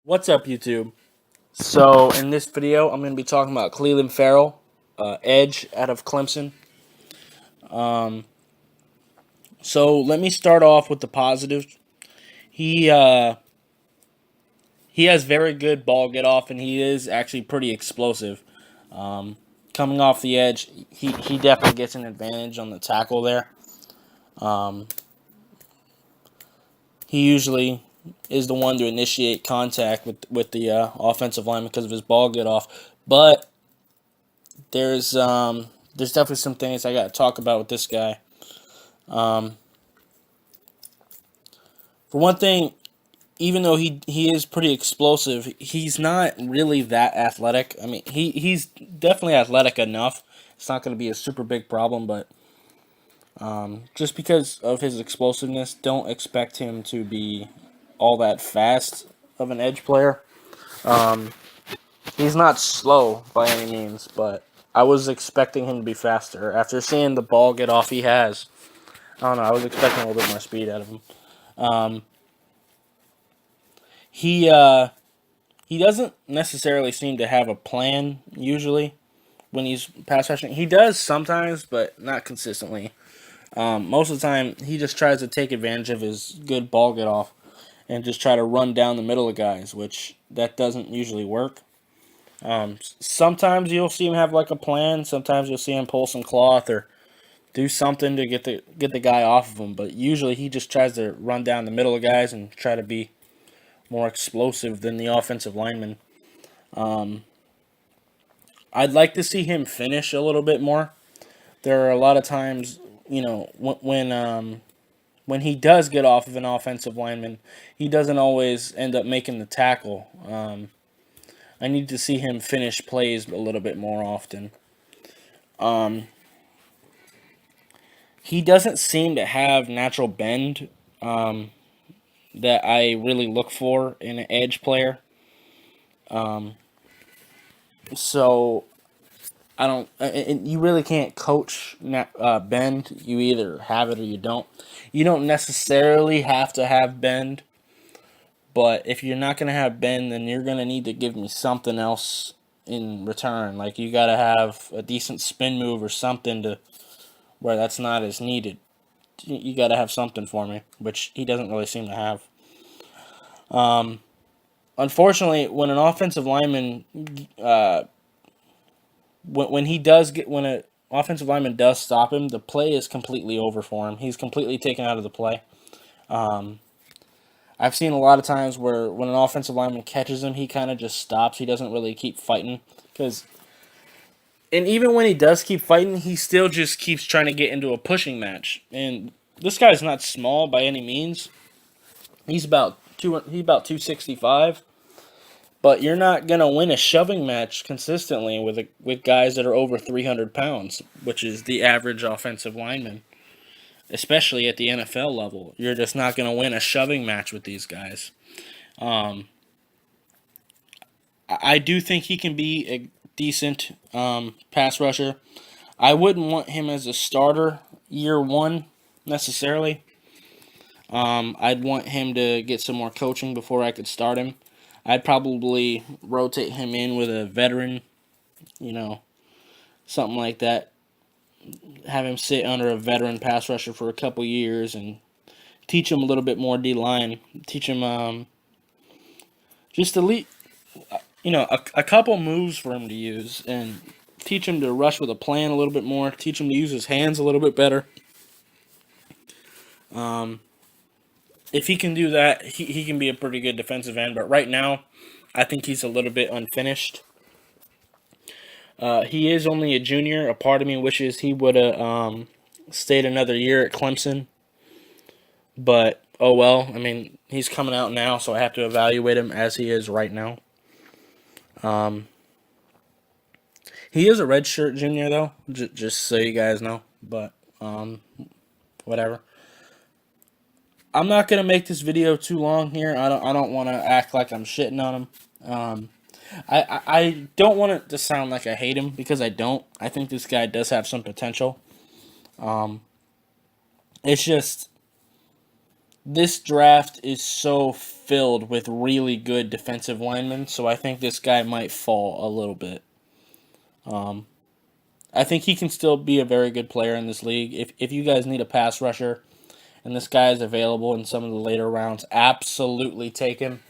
What's up, YouTube? So, in this video, I'm going to be talking about Clelin Ferrell, Edge out of Clemson. Um, so, let me start off with the positives. He uh, he has very good ball get off, and he is actually pretty explosive. Um, Coming off the edge, he definitely gets an advantage on the tackle there. Um, he usually is the one to initiate contact with the offensive lineman because of his ball get off, but there's definitely some things I got to talk about with this guy. Um, for one thing, even though he is pretty explosive, he's not really that athletic. I mean, he's definitely athletic enough. It's not going to be a super big problem, but just because of his explosiveness, don't expect him to be all that fast of an edge player. Um, he's not slow by any means, but I was expecting him to be faster. After seeing the ball get off he has, I don't know. I was expecting a little bit more speed out of him. Um, he uh, he doesn't necessarily seem to have a plan usually when he's pass rushing. He does sometimes, but not consistently. Most of the time, he just tries to take advantage of his good ball get off and just try to run down the middle of guys, which that doesn't usually work. Sometimes you'll see him have like a plan. Sometimes you'll see him pull some cloth or do something to get the guy off of him. But usually he just tries to run down the middle of guys and try to be more explosive than the offensive lineman. Um, I'd like to see him finish a little bit more. There are a lot of times, when he does get off of an offensive lineman, he doesn't always end up making the tackle. I need to see him finish plays a little bit more often. Um, he doesn't seem to have natural bend that I really look for in an edge player. Um, so I don't. You really can't coach bend. You either have it or you don't. You don't necessarily have to have bend, but if you're not gonna have bend, then you're gonna need to give me something else in return. Like you gotta have a decent spin move or something to where that's not as needed. You gotta have something for me, which he doesn't really seem to have. Um, Unfortunately, when an offensive lineman when he does get when a offensive lineman does stop him, the play is completely over for him. He's completely taken out of the play. Um, I've seen a lot of times where when an offensive lineman catches him, he kind of just stops. He doesn't really keep fighting because, and even when he does keep fighting, he still just keeps trying to get into a pushing match. And this guy's not small by any means. He's about 265. But you're not gonna win a shoving match consistently with guys that are over 300 pounds, which is the average offensive lineman, especially at the NFL level. You're just not gonna win a shoving match with these guys. Um, I do think he can be a decent pass rusher. I wouldn't want him as a starter year one necessarily. I'd want him to get some more coaching before I could start him. I'd probably rotate him in with a veteran, you know, something like that. Have him sit under a veteran pass rusher for a couple years and teach him a little bit more D line. Teach him just a couple moves for him to use and teach him to rush with a plan a little bit more. Teach him to use his hands a little bit better. Um, if he can do that, he can be a pretty good defensive end. But right now, I think he's a little bit unfinished. He is only a junior. A part of me wishes he would have stayed another year at Clemson. But, oh well. I mean, he's coming out now, so I have to evaluate him as he is right now. Um, he is a redshirt junior, though, just so you guys know. But, whatever. I'm not gonna make this video too long here. I don't want to act like I'm shitting on him. Um, I don't want it to sound like I hate him because I don't. I think this guy does have some potential. Um, it's just This draft is so filled with really good defensive linemen, so I think this guy might fall a little bit. I think he can still be a very good player in this league. If you guys need a pass rusher and this guy is available in some of the later rounds, absolutely take him.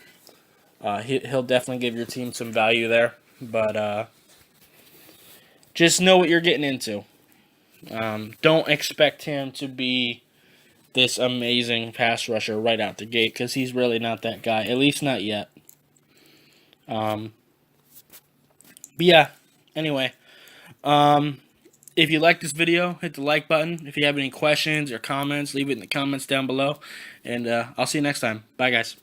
He'll definitely give your team some value there, but just know what you're getting into. Don't expect him to be this amazing pass rusher right out the gate because he's really not that guy, at least not yet. But yeah, anyway, if you like this video, hit the like button. If you have any questions or comments, leave it in the comments down below, and I'll see you next time. Bye, guys.